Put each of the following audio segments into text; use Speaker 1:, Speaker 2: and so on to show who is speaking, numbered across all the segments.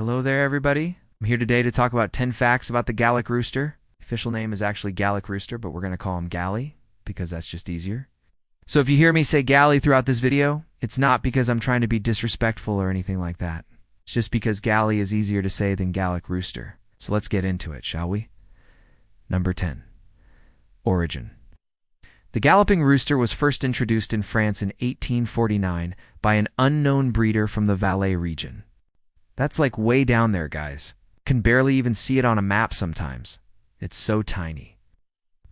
Speaker 1: Hello there, everybody. I'm here today to talk about 10 facts about the Gallic Rooster. The official name is actually Gallic Rooster, but we're going to call him Gally because that's just easier. So if you hear me say Gally throughout this video, it's not because I'm trying to be disrespectful or anything like that. It's just because Gally is easier to say than Gallic Rooster. So let's get into it, shall we? Number 10. Origin. The galloping rooster was first introduced in France in 1849 by an unknown breeder from the Valais region. That's like way down there, guys. Can barely even see it on a map sometimes. It's so tiny.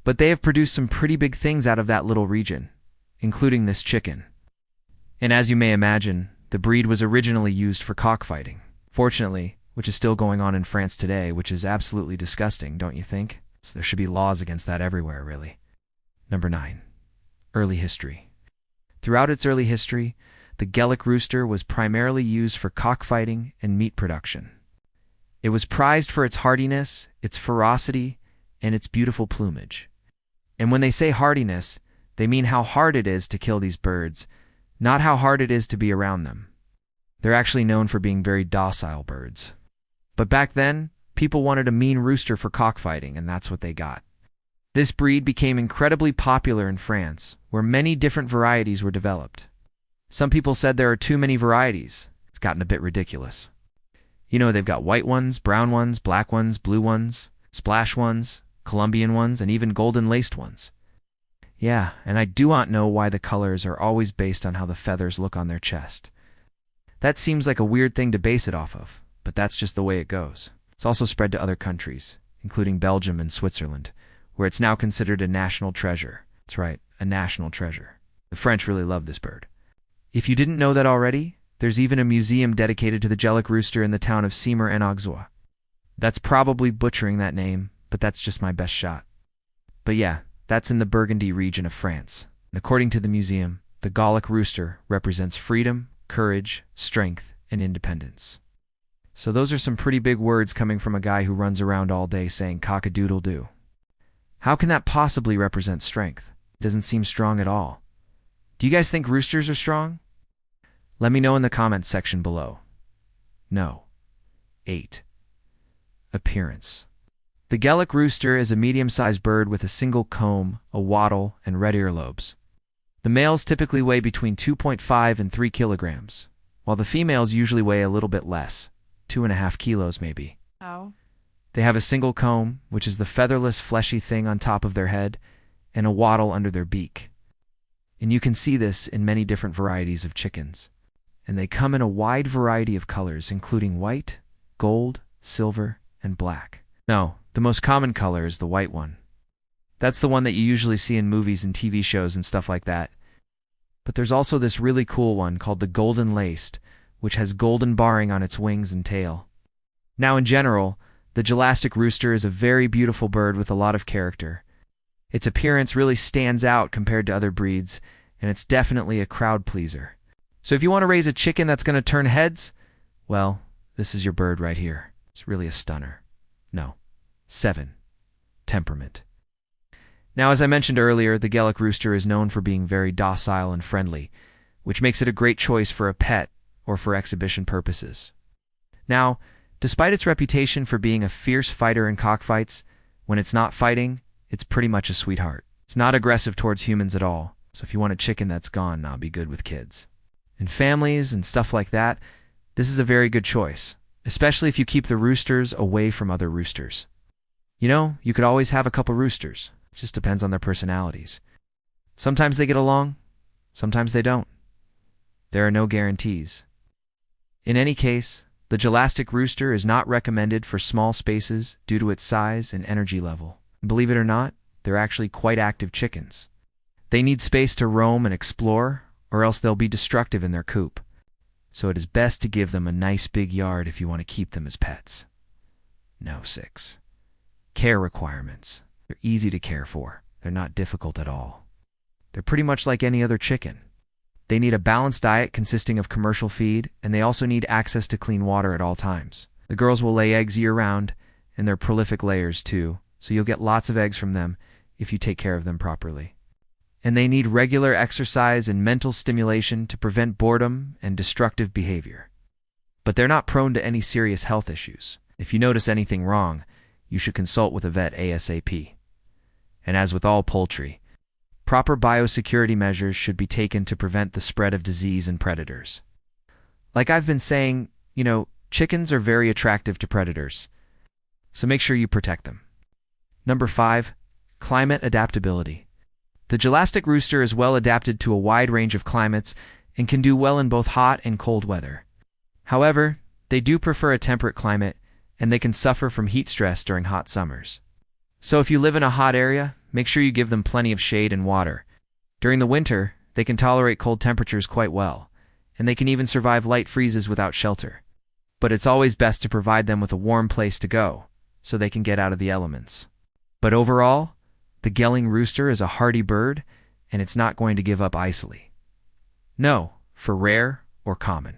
Speaker 1: But they have produced some pretty big things out of that little region, including this chicken. And as you may imagine, the breed was originally used for cockfighting. Fortunately, which is still going on in France today, which is absolutely disgusting, don't you think? So there should be laws against that everywhere, really. Number 9. Early history. Throughout its early history, the Gallic rooster was primarily used for cockfighting and meat production. It was prized for its hardiness, its ferocity, and its beautiful plumage. And when they say hardiness, they mean how hard it is to kill these birds, not how hard it is to be around them. They're actually known for being very docile birds. But back then, people wanted a mean rooster for cockfighting, and that's what they got. This breed became incredibly popular in France, where many different varieties were developed. Some people said there are too many varieties. It's gotten a bit ridiculous. You know, they've got white ones, brown ones, black ones, blue ones, splash ones, Colombian ones, and even golden-laced ones. Yeah, and I do not know why the colors are always based on how the feathers look on their chest. That seems like a weird thing to base it off of, but that's just the way it goes. It's also spread to other countries, including Belgium and Switzerland, where it's now considered a national treasure. That's right, a national treasure. The French really love this bird. If you didn't know that already, there's even a museum dedicated to the Gallic rooster in the town of Semur-en-Auxois. That's probably butchering that name, but that's just my best shot. But yeah, that's in the Burgundy region of France. And according to the museum, the Gallic rooster represents freedom, courage, strength, and independence. So those are some pretty big words coming from a guy who runs around all day saying cock-a-doodle-doo. How can that possibly represent strength? It doesn't seem strong at all. Do you guys think roosters are strong? Let me know in the comments section below. No. 8. Appearance. The Gallic rooster is a medium-sized bird with a single comb, a wattle, and red earlobes. The males typically weigh between 2.5 and 3 kilograms, while the females usually weigh a little bit less, 2.5 kilos maybe.
Speaker 2: Oh.
Speaker 1: They have a single comb, which is the featherless, fleshy thing on top of their head, and a wattle under their beak. And you can see this in many different varieties of chickens. And they come in a wide variety of colors, including white, gold, silver, and black. No, the most common color is the white one. That's the one that you usually see in movies and TV shows and stuff like that. But there's also this really cool one called the golden laced, which has golden barring on its wings and tail. Now in general, the Gallic rooster is a very beautiful bird with a lot of character. Its appearance really stands out compared to other breeds, and it's definitely a crowd pleaser. So if you want to raise a chicken that's going to turn heads, well, this is your bird right here. It's really a stunner. No. 7. Temperament. Now, as I mentioned earlier, the Gallic rooster is known for being very docile and friendly, which makes it a great choice for a pet or for exhibition purposes. Now, despite its reputation for being a fierce fighter in cockfights, when it's not fighting, it's pretty much a sweetheart. It's not aggressive towards humans at all, so if you want a chicken that's gone, now be good with kids. In families and stuff like that, this is a very good choice, especially if you keep the roosters away from other roosters. You know, you could always have a couple roosters. It just depends on their personalities. Sometimes they get along, sometimes they don't. There are no guarantees. In any case, the Gallic rooster is not recommended for small spaces due to its size and energy level. Believe it or not, they're actually quite active chickens. They need space to roam and explore, or else they'll be destructive in their coop. So it is best to give them a nice big yard if you want to keep them as pets. No. 6. Care requirements. They're easy to care for. They're not difficult at all. They're pretty much like any other chicken. They need a balanced diet consisting of commercial feed, and they also need access to clean water at all times. The girls will lay eggs year-round, and they're prolific layers too, so you'll get lots of eggs from them if you take care of them properly. And they need regular exercise and mental stimulation to prevent boredom and destructive behavior. but they're not prone to any serious health issues. If you notice anything wrong, you should consult with a vet ASAP. And as with all poultry, proper biosecurity measures should be taken to prevent the spread of disease and predators. Like I've been saying, chickens are very attractive to predators, so make sure you protect them. Number 5, climate adaptability. The Gallic Rooster is well adapted to a wide range of climates and can do well in both hot and cold weather. However, they do prefer a temperate climate, and they can suffer from heat stress during hot summers. So if you live in a hot area, make sure you give them plenty of shade and water. During the winter, they can tolerate cold temperatures quite well, and they can even survive light freezes without shelter. But it's always best to provide them with a warm place to go, so they can get out of the elements. But overall, the Gallic Rooster is a hardy bird, and it's not going to give up easily. No, for rare or common.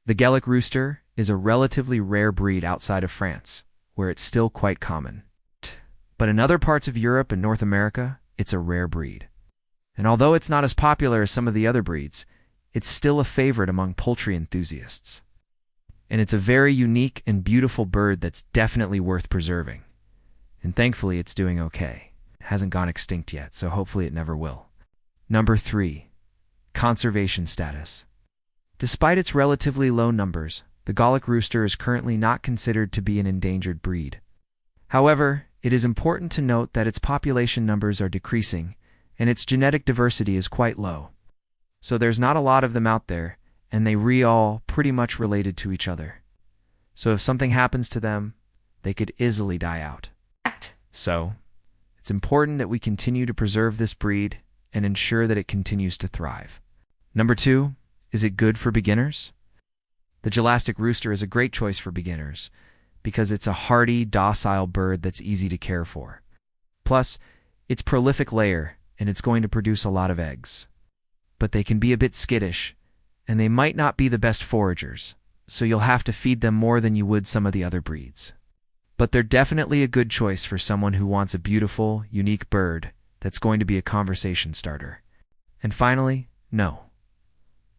Speaker 1: The Gallic Rooster is a relatively rare breed outside of France, where it's still quite common. But in other parts of Europe and North America, it's a rare breed. And although it's not as popular as some of the other breeds, it's still a favorite among poultry enthusiasts. And it's a very unique and beautiful bird that's definitely worth preserving. And thankfully, it's doing okay. It hasn't gone extinct yet, so hopefully it never will. Number 3, conservation status. Despite its relatively low numbers, the Gallic Rooster is currently not considered to be an endangered breed. However, it is important to note that its population numbers are decreasing, and its genetic diversity is quite low. So there's not a lot of them out there, and they all pretty much related to each other. So if something happens to them, they could easily die out. So, it's important that we continue to preserve this breed and ensure that it continues to thrive. Number 2, is it good for beginners? The Gallic Rooster is a great choice for beginners because it's a hardy, docile bird that's easy to care for. Plus, it's a prolific layer and it's going to produce a lot of eggs. But they can be a bit skittish, and they might not be the best foragers, so you'll have to feed them more than you would some of the other breeds. But they're definitely a good choice for someone who wants a beautiful, unique bird that's going to be a conversation starter. And finally, no.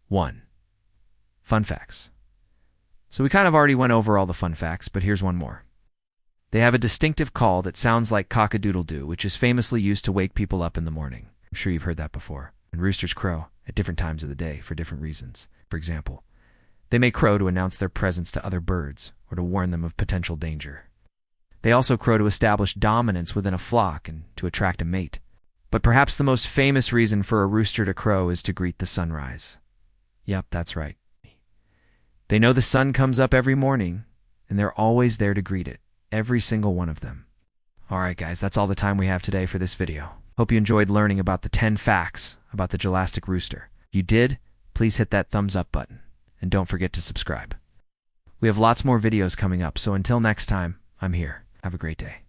Speaker 1: 1. Fun facts. So we kind of already went over all the fun facts, but here's one more. They have a distinctive call that sounds like cock-a-doodle-doo, which is famously used to wake people up in the morning. I'm sure you've heard that before. And roosters crow at different times of the day for different reasons. For example, they may crow to announce their presence to other birds or to warn them of potential danger. They also crow to establish dominance within a flock and to attract a mate. But perhaps the most famous reason for a rooster to crow is to greet the sunrise. Yep, that's right. They know the sun comes up every morning, and they're always there to greet it, every single one of them. Alright guys, that's all the time we have today for this video. Hope you enjoyed learning about the 10 facts about the Gallic Rooster. If you did, please hit that thumbs up button, and don't forget to subscribe. We have lots more videos coming up, so until next time, I'm here. Have a great day.